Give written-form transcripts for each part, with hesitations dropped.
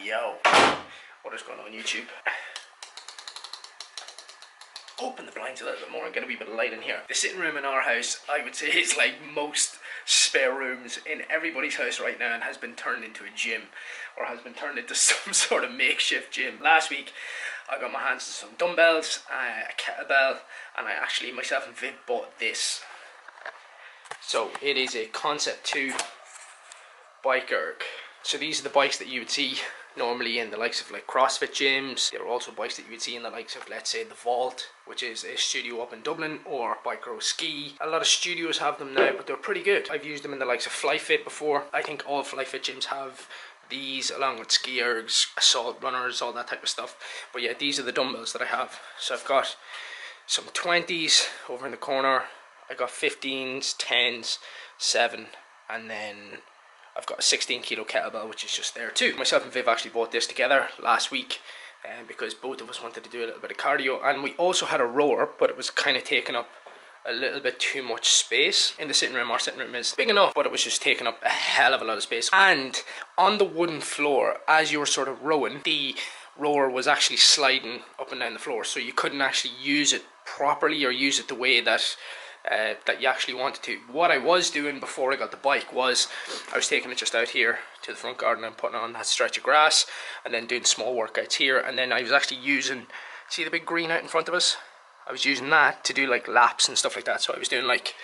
Yo, what is going on YouTube? Open the blinds a little bit more and get a wee bit of light in here. The sitting room in our house, I would say, is like most spare rooms in everybody's house right now and has been turned into a gym, or has been turned into some sort of makeshift gym. Last week I got my hands on some dumbbells, a kettlebell, and I actually myself and Viv bought this. So it is a Concept2 Bike Erg. So these are the bikes that you would see normally in the likes of like CrossFit gyms. There are also bikes that you would see in the likes of, let's say, the Vault, which is a studio up in Dublin, or bikeerg Ski. A lot of studios have them now, but they're pretty good. I've used them in the likes of FlyFit before. I think all FlyFit gyms have these, along with ski ergs, assault runners, all that type of stuff. But yeah, these are the dumbbells that I have. So I've got some 20s over in the corner. I got 15s, 10s, 7, and then I've got a 16 kilo kettlebell, which is just there too. Myself and Viv actually bought this together last week because both of us wanted to do a little bit of cardio, and we also had a rower, but it was kind of taking up a little bit too much space in the sitting room. Our sitting room is big enough, but it was just taking up a hell of a lot of space. And on the wooden floor, as you were sort of rowing, the rower was actually sliding up and down the floor, so you couldn't actually use it properly or use it the way that that you actually wanted to. What I was doing before I got the bike was I was taking it just out here to the front garden and putting on that stretch of grass, and then doing small workouts here. And then I was actually using, see the big green out in front of us? I was using that to do like laps and stuff like that. So I was doing like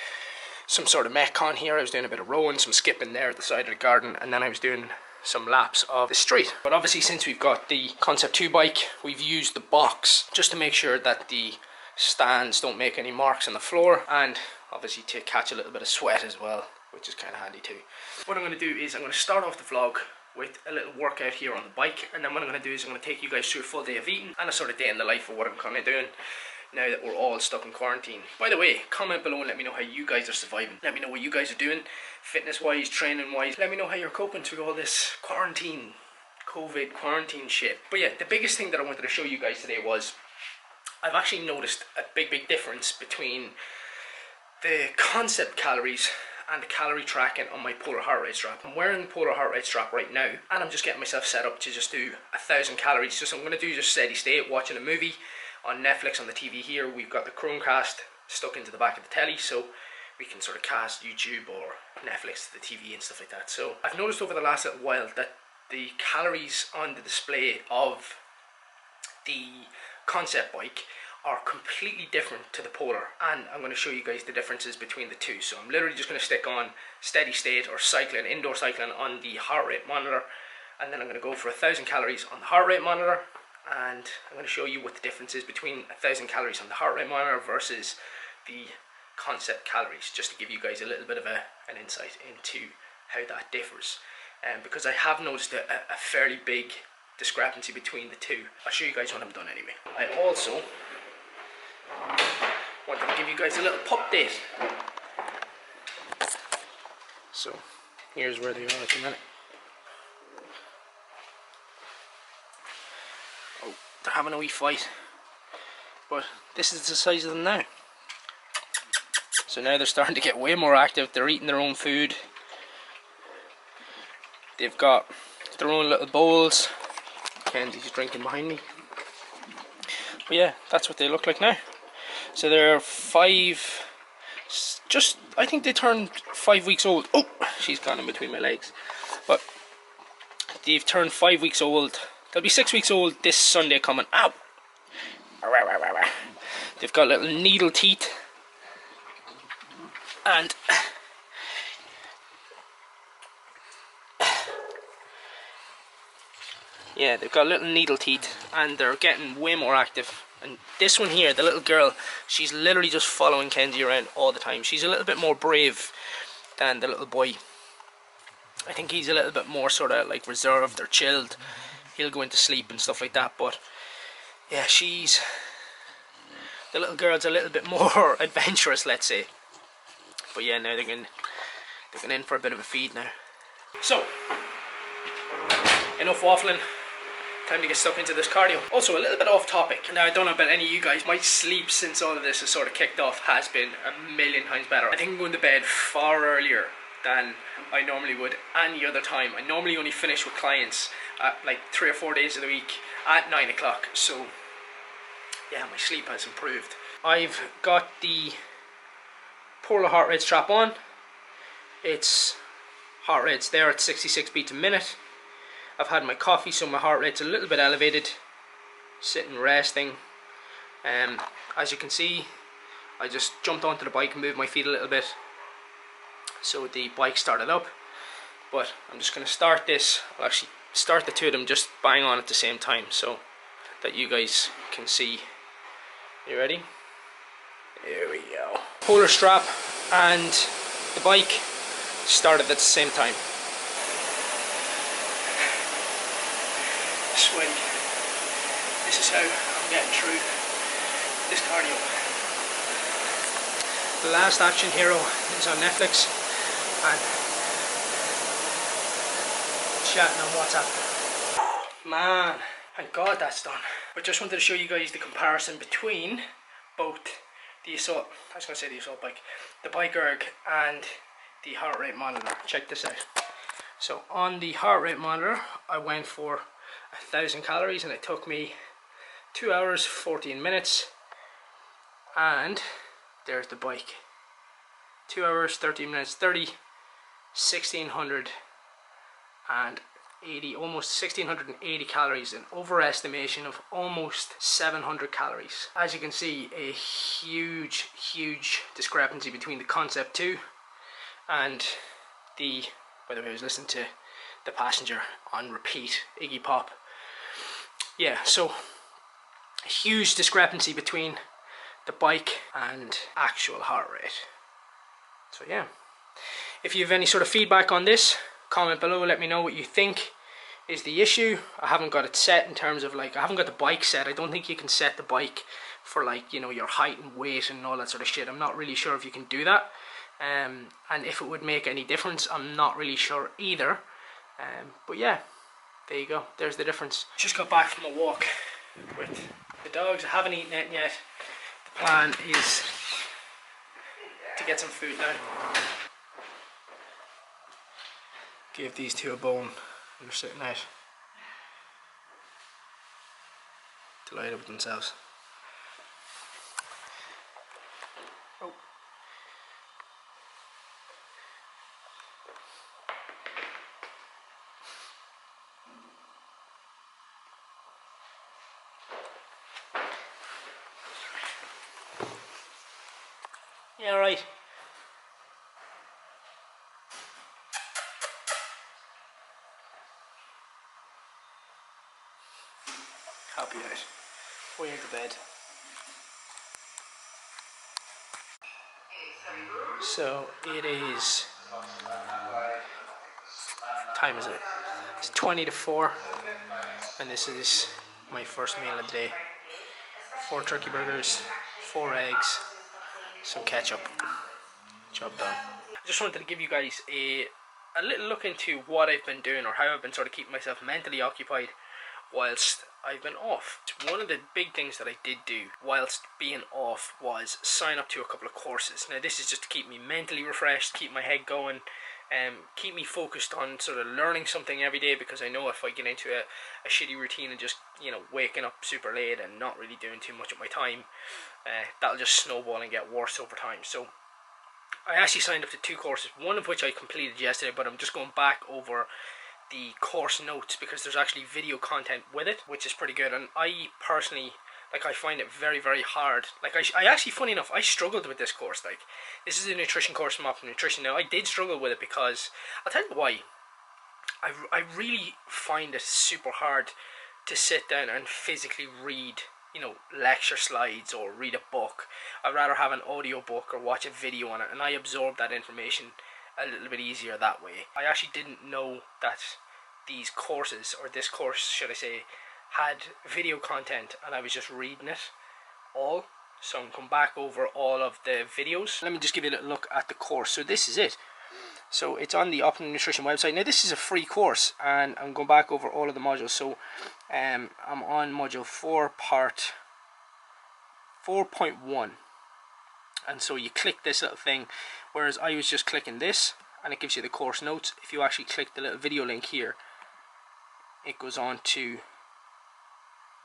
some sort of metcon here. I was doing a bit of rowing, some skipping there at the side of the garden, and then I was doing some laps of the street. But obviously, since we've got the Concept2 bike, we've used the box just to make sure that the stands don't make any marks on the floor, and obviously to catch a little bit of sweat as well, which is kind of handy too. What I'm going to do is I'm going to start off the vlog with a little workout here on the bike, and then what I'm going to do is I'm going to take you guys through a full day of eating and a sort of day in the life of what I'm kind of doing now that we're all stuck in quarantine. By the way, comment below and let me know how you guys are surviving. Let me know what you guys are doing, fitness wise, training wise. Let me know how you're coping through all this quarantine, COVID quarantine shit. But yeah, the biggest thing that I wanted to show you guys today was I've actually noticed a big difference between the Concept calories and the calorie tracking on my polar heart rate strap. I'm wearing the polar heart rate strap right now, and I'm just getting myself set up to just do 1,000 calories. So I'm going to do just steady state, watching a movie on Netflix on the TV here. We've got the Chromecast stuck into the back of the telly, so we can sort of cast YouTube or Netflix to the TV and stuff like that. So I've noticed over the last little while that the calories on the display of the Concept bike are completely different to the polar, and I'm going to show you guys the differences between the two. So I'm literally just going to stick on steady state or cycling, indoor cycling on the heart rate monitor, and then I'm going to go for 1,000 calories on the heart rate monitor, and I'm going to show you what the difference is between 1,000 calories on the heart rate monitor versus the Concept calories, just to give you guys a little bit of an insight into how that differs, because I have noticed a fairly big discrepancy between the two. I'll show you guys when I'm done anyway. I also wanted to give you guys a little pop date. So here's where they are at the minute. Oh, they're having a wee fight, but this is the size of them now. So now they're starting to get way more active. They're eating their own food. They've got their own little bowls. Kenzie's drinking behind me. But yeah, that's what they look like now. So they're 5, just, I think they turned 5 weeks old. Oh, she's gone in between my legs. But they've turned 5 weeks old. They'll be 6 weeks old this Sunday coming. Ow! They've got little needle teeth. And yeah, they've got little needle teeth, and they're getting way more active. And this one here, the little girl, she's literally just following Kenzie around all the time. She's a little bit more brave than the little boy. I think he's a little bit more sort of like reserved or chilled. He'll go into sleep and stuff like that. But yeah, the little girl's a little bit more adventurous, let's say. But yeah, now they're going in for a bit of a feed now. So, enough waffling. Time to get stuck into this cardio. Also, a little bit off topic. Now, I don't know about any of you guys. My sleep since all of this has sort of kicked off has been a million times better. I think I'm going to bed far earlier than I normally would any other time. I normally only finish with clients at like 3 or 4 days of the week at 9 o'clock. So yeah, my sleep has improved. I've got the Polar heart rate strap on. Its heart rate's there at 66 beats a minute. I've had my coffee, so my heart rate's a little bit elevated. Sitting resting. As you can see, I just jumped onto the bike and moved my feet a little bit, so the bike started up. But I'm just going to start this. I'll actually start the two of them just bang on at the same time so that you guys can see. You ready? Here we go. Polar strap and the bike started at the same time. Sweaty. This is how I'm getting through this cardio. The Last Action Hero is on Netflix, and chatting on WhatsApp. Man, thank God that's done. I just wanted to show you guys the comparison between both the assault, I was going to say the assault bike, the Bike Erg and the heart rate monitor. Check this out. So on the heart rate monitor, I went for 1,000 calories and it took me 2 hours 14 minutes. And there's the bike. 2 hours 13 minutes 30, 1680, almost 1680 calories, an overestimation of almost 700 calories. As you can see, a huge discrepancy between the Concept2 and the, by the way, I was listening to The Passenger on repeat, Iggy Pop. Yeah, so a huge discrepancy between the bike and actual heart rate. So yeah, if you have any sort of feedback on this, comment below, let me know what you think is the issue. I haven't got it set in terms of like, I haven't got the bike set. I don't think you can set the bike for like, you know, your height and weight and all that sort of shit. I'm not really sure if you can do that, and if it would make any difference, I'm not really sure either. But yeah, there you go, there's the difference. Just got back from a walk with the dogs. I haven't eaten it yet. The plan is to get some food now. Give these two a bone and they're sitting out, delighted with themselves. Oh. Yeah, right. Happy out. Way into bed. So it is, time is it? It's 20 to 4 and this is my first meal of the day. 4 turkey burgers, 4 eggs, some ketchup. Job done. I just wanted to give you guys a little look into what I've been doing, or how I've been sort of keeping myself mentally occupied whilst I've been off. One of the big things that I did do whilst being off was sign up to a couple of courses. Now this is just to keep me mentally refreshed, keep my head going, keep me focused on sort of learning something every day, because I know if I get into a shitty routine and just, you know, waking up super late and not really doing too much of my time, that'll just snowball and get worse over time. So I actually signed up to 2 courses, one of which I completed yesterday, but I'm just going back over the course notes because there's actually video content with it, which is pretty good. And I personally, like, I find it very hard. Like, I actually, funny enough, I struggled with this course. Like, this is a nutrition course from Optimum Nutrition. Now, I did struggle with it because, I'll tell you why. I really find it super hard to sit down and physically read, you know, lecture slides or read a book. I'd rather have an audio book or watch a video on it, and I absorb that information a little bit easier that way. I actually didn't know that these courses, or this course should I say, had video content, and I was just reading it all. So I'm going back over all of the videos. Let me just give you a little look at the course. So this is it. So it's on the Optimum Nutrition website. Now this is a free course, and I'm going back over all of the modules. So I'm on module 4 part 4.1, and so you click this little thing, whereas I was just clicking this and it gives you the course notes. If you actually click the little video link here, it goes on to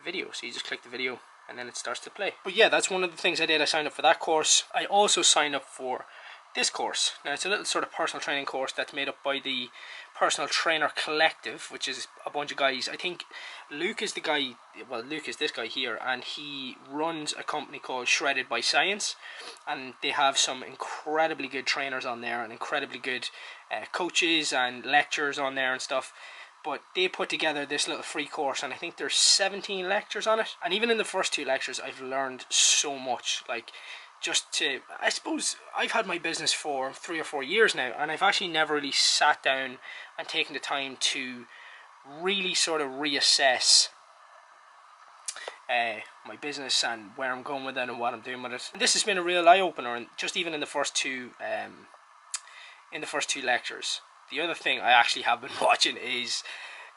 video. So you just click the video and then it starts to play. But yeah, that's one of the things I did. I signed up for that course. I also signed up for this course. Now it's a little sort of personal training course that's made up by the Personal Trainer Collective, which is a bunch of guys. I think Luke is the guy, well, Luke is this guy here, and he runs a company called Shredded by Science, and they have some incredibly good trainers on there and incredibly good coaches and lectures on there and stuff. But they put together this little free course, and I think there's 17 lectures on it. And even in the first 2 lectures, I've learned so much. Like, I suppose I've had my business for 3 or 4 years now, and I've actually never really sat down and taken the time to really sort of reassess my business and where I'm going with it and what I'm doing with it. And this has been a real eye-opener, and just even in the first two lectures. The other thing I actually have been watching is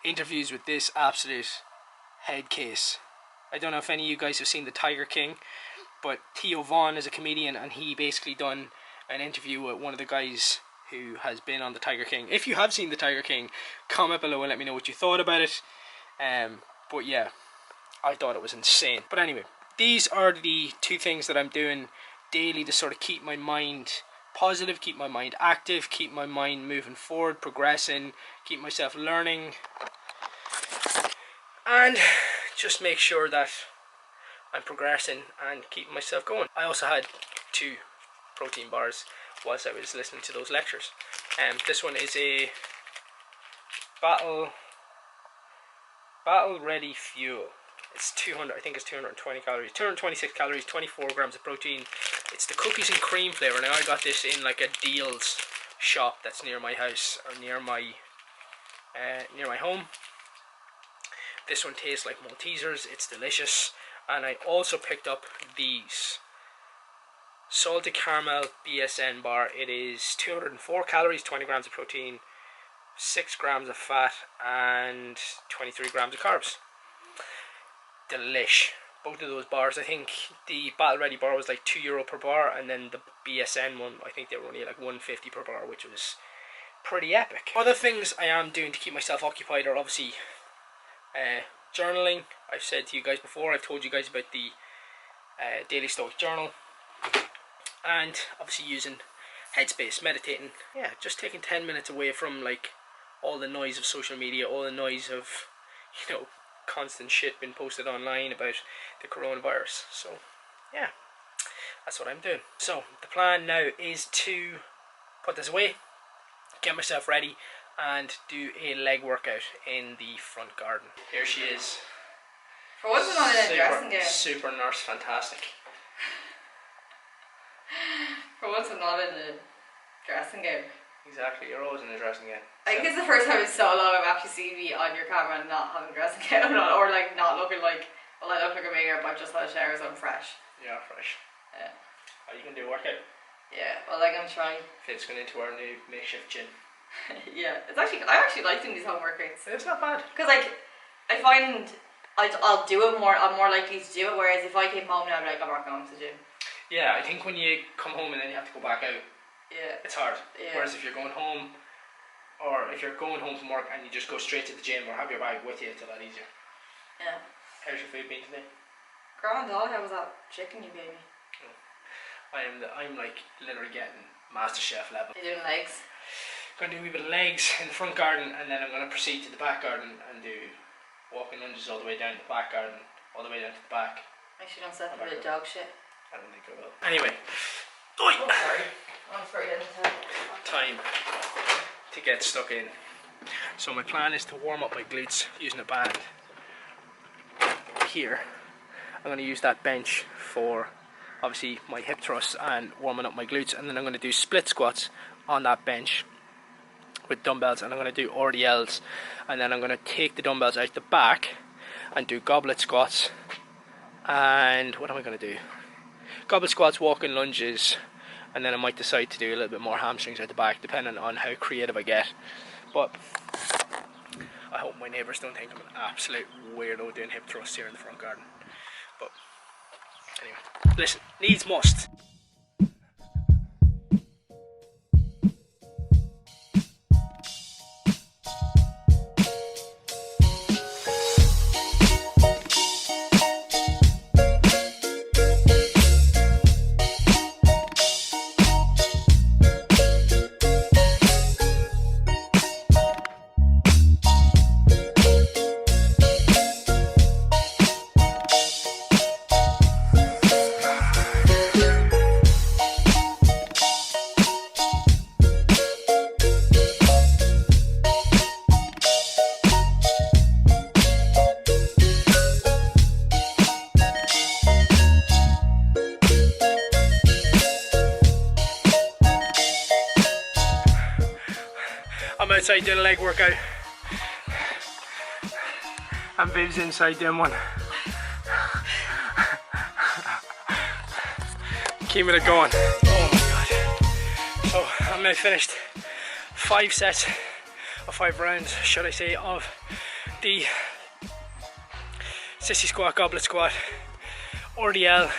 interviews with this absolute head case. I don't know if any of you guys have seen The Tiger King, but Theo Vaughn is a comedian, and he basically done an interview with one of the guys who has been on The Tiger King. If you have seen The Tiger King, comment below and let me know what you thought about it. But yeah, I thought it was insane. But anyway, these are the 2 things that I'm doing daily to sort of keep my mind positive, keep my mind active, keep my mind moving forward, progressing, keep myself learning, and just make sure that I'm progressing and keeping myself going. I also had 2 protein bars whilst I was listening to those lectures. This one is a battle ready fuel. It's 200, I think it's 220 calories, 226 calories, 24 grams of protein. It's the cookies and cream flavour. Now I got this in like a Deals shop that's near my house, or near my home. This one tastes like Maltesers. It's delicious. And I also picked up these salted caramel BSN bar. It is 204 calories, 20 grams of protein, 6 grams of fat, and 23 grams of carbs. Delish. Both of those bars. I think the Battle Ready bar was like €2 per bar, and then the BSN one, I think they were only like $1.50 per bar, which was pretty epic. Other things I am doing to keep myself occupied are obviously journaling. I've said to you guys before, I've told you guys about the Daily Stoic Journal, and obviously using Headspace, meditating. Yeah, just taking 10 minutes away from like all the noise of social media, all the noise of, you know, constant shit being posted online about the coronavirus. So yeah, that's what I'm doing. So the plan now is to put this away, get myself ready, and do a leg workout in the front garden. Here she is. For once, I'm not in a dressing gown. Super nurse, fantastic. For once, I'm not in a dressing gown. Exactly, you're always in a dressing gown. I think it's the first time in so long I've actually seen me on your camera and not having a dressing gown on, or like not looking like, well, I look like a mayor, but I just had a shower, so I'm fresh. Yeah, fresh. Yeah. Are you going to do a workout? Yeah, well, like I'm trying. Fit's going into our new makeshift gym. Yeah, it's actually, I actually like doing these home workouts. It's not bad. Because like, I find I'll do it more, I'm more likely to do it, whereas if I came home now, I'd be like, I'm not going to the gym. Yeah, I think when you come home and then you have to go back out, yeah, it's hard. Yeah. Whereas if you're going home, or if you're going home from work and you just go straight to the gym or have your bag with you, it's a lot easier. Yeah. How's your food been today? Grand, how was that chicken you gave me? I'm like literally getting MasterChef level. You're doing legs? I'm going to do a wee bit of legs in the front garden, and then I'm going to proceed to the back garden and do walking lunges all the way down to the back garden, all the way down to the back. Make sure you don't set up a bit of dog shit. I don't think I will. Anyway. Oh, sorry. I'm forgetting time to get stuck in. So my plan is to warm up my glutes using a band. Here, I'm going to use that bench for obviously my hip thrusts and warming up my glutes, and then I'm going to do split squats on that bench with dumbbells, and I'm going to do RDLs, and then I'm going to take the dumbbells out the back and do goblet squats. And what am I going to do? Goblet squats, walking lunges, and then I might decide to do a little bit more hamstrings out the back, depending on how creative I get. But I hope my neighbours don't think I'm an absolute weirdo doing hip thrusts here in the front garden. But anyway, listen, needs must. outside doing a leg workout. And Viv's inside doing one. Keeping it going. Oh my god. So I'm now finished 5 sets of 5 rounds, should I say, of the sissy squat, goblet squat, RDL,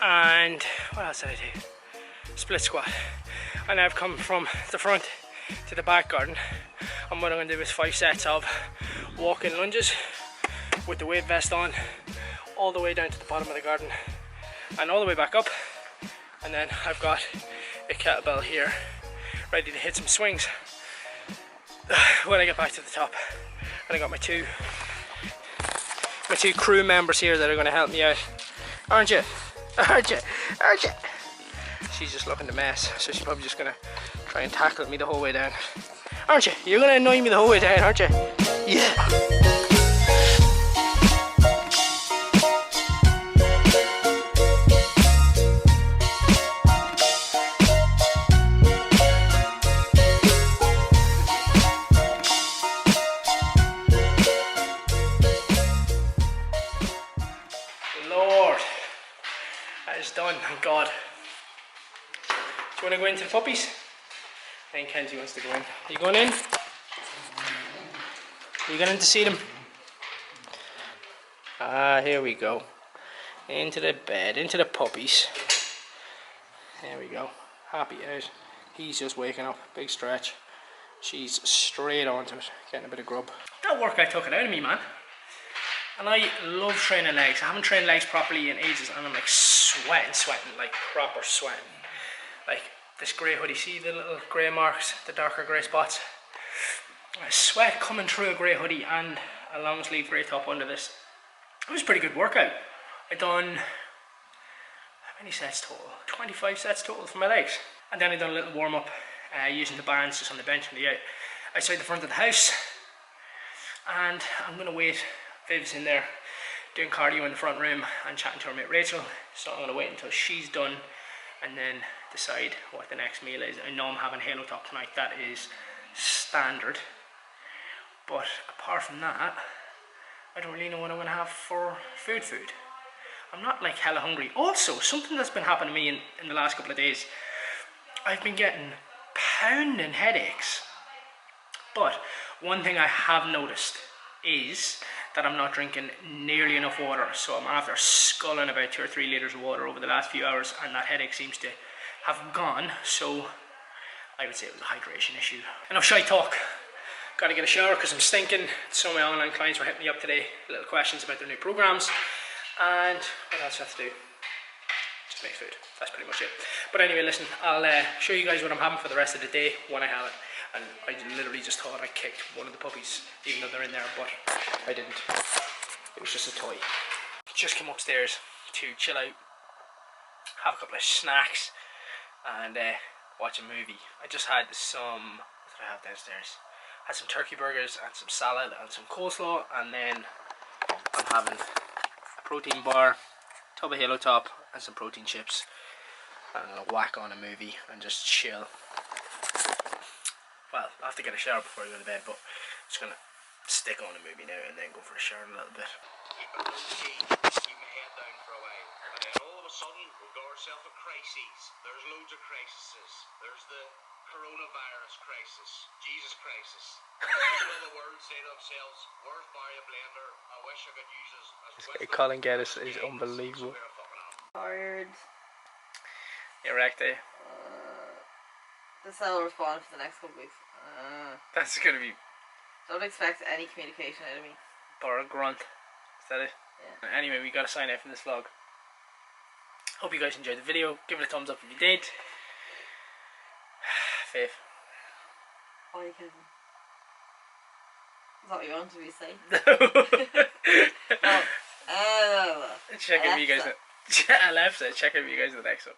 and what else did I do? Split squat. And I've come from the front to the back garden, and what I'm going to do is 5 sets of walking lunges with the weight vest on, all the way down to the bottom of the garden and all the way back up. And then I've got a kettlebell here ready to hit some swings when I get back to the top. And I got my two crew members here that are going to help me out. Aren't you? Aren't you? Aren't you? She's just looking to mess, so she's probably just going to try and tackle me the whole way down. Aren't you? You're going to annoy me the whole way down, aren't you? Yeah. Lord, that is done, thank God. Do you want to go into the puppies? I think Kenzie wants to go in. Are you going in? Are you going in to see them? Ah, here we go. Into the bed, into the puppies. There we go. Happy out. He's just waking up. Big stretch. She's straight onto it, getting a bit of grub. That workout took it out of me, man. And I love training legs. I haven't trained legs properly in ages, and I'm like sweating, like proper sweating. Like this grey hoodie, see the little grey marks, the darker grey spots? Sweat coming through a grey hoodie and a long sleeve grey top under this. It was a pretty good workout. I done, how many sets total? 25 sets total for my legs. And then I done a little warm up using the bands just on the bench on the outside the front of the house. And I'm gonna wait. Viv's in there doing cardio in the front room and chatting to her mate Rachel, so I'm going to wait until she's done and then decide what the next meal is. I know I'm having Halo Top tonight, that is standard, but apart from that I don't really know what I'm going to have for food. I'm not like hella hungry. Also, something that's been happening to me in the last couple of days, I've been getting pounding headaches, but one thing I have noticed is that I'm not drinking nearly enough water, so I'm after sculling about 2 or 3 litres of water over the last few hours, and that headache seems to have gone, so I would say it was a hydration issue. Enough shy talk. Gotta get a shower because I'm stinking. Some of my online clients were hitting me up today, little questions about their new programs, and what else do I have to do? Just make food. That's pretty much it. But anyway, listen, I'll show you guys what I'm having for the rest of the day when I have it. And I literally just thought I kicked one of the puppies, even though they're in there, but I didn't. It was just a toy. Just came upstairs to chill out, have a couple of snacks, and watch a movie. I just had some, what did I have downstairs? Had some turkey burgers and some salad and some coleslaw, and then I'm having a protein bar, tub of Halo Top, and some protein chips. And I'm gonna whack on a movie and just chill. Well, I have to get a shower before I go to bed, but I'm just gonna stick on a movie now and then go for a shower in a little bit. Keep my head down for a while, and then all of a sudden we've got ourselves a crisis. There's loads of crises. There's the coronavirus crisis, Jesus crisis. All the world say to themselves, "Where's Mario Blender? I wish I could use as Colin Geddes is unbelievable. Tired. You wrecked it. The cell will respond for the next couple of weeks. That's gonna be Don't expect any communication out of me. bar a grunt. Is that it? Yeah. Anyway, we gotta sign out from this vlog. Hope you guys enjoyed the video. Give it a thumbs up if you did. Faith. Bye, Kevin. Is that what you wanted me to say? Check out you guys. I left it. Check out you guys in the next one.